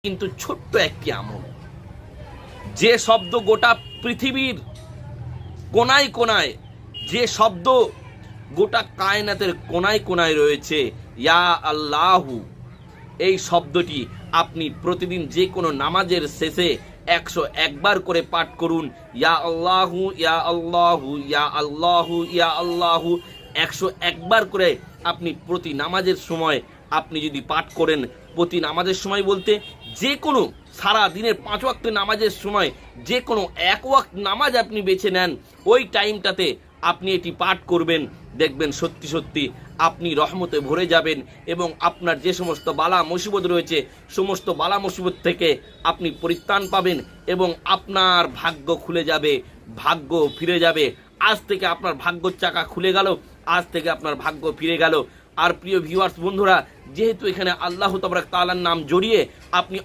কিন্তু ছোট্ট একটি আমল, যে শব্দ গোটা পৃথিবীর কোনায় কোনায়, যে শব্দ গোটা কায়নাতের কোনায় কোনায় রয়েছে, ইয়া আল্লাহু, এই শব্দটি আপনি প্রতিদিন যে কোনো নামাজের শেষে 101 বার করে পাঠ করুন। ইয়া আল্লাহু ইয়া আল্লাহু ইয়া আল্লাহু ইয়া আল্লাহু 101 বার করে আপনি প্রতি নামাজের সময় আপনি যদি পাঠ করেন, প্রতি নামাজের সময় বলতে যে কোনো সারা দিনের 5 ওয়াক্ত নামাজের সময় যে কোনো 1 ওয়াক্ত নামাজ আপনি বেছে নেন, ওই টাইমটাতে আপনি এটি পাঠ করবেন, দেখবেন সত্যি সত্যি আপনি রহমতে ভরে যাবেন এবং আপনার যে সমস্ত বালা মুসিবত রয়েছে সমস্ত বালা মুসিবত থেকে আপনি পরিত্রাণ পাবেন এবং আপনার ভাগ্য খুলে যাবে, ভাগ্য ফিরে যাবে। আজ থেকে আপনার ভাগ্যর চাকা খুলে গেল, আজ থেকে আপনার ভাগ্য ফিরে গেল। আর প্রিয় ভিউয়ার্স বন্ধুরা, যেহেতু এখানে আল্লাহ তাবারক তাআলার নাম জড়িয়ে আপনি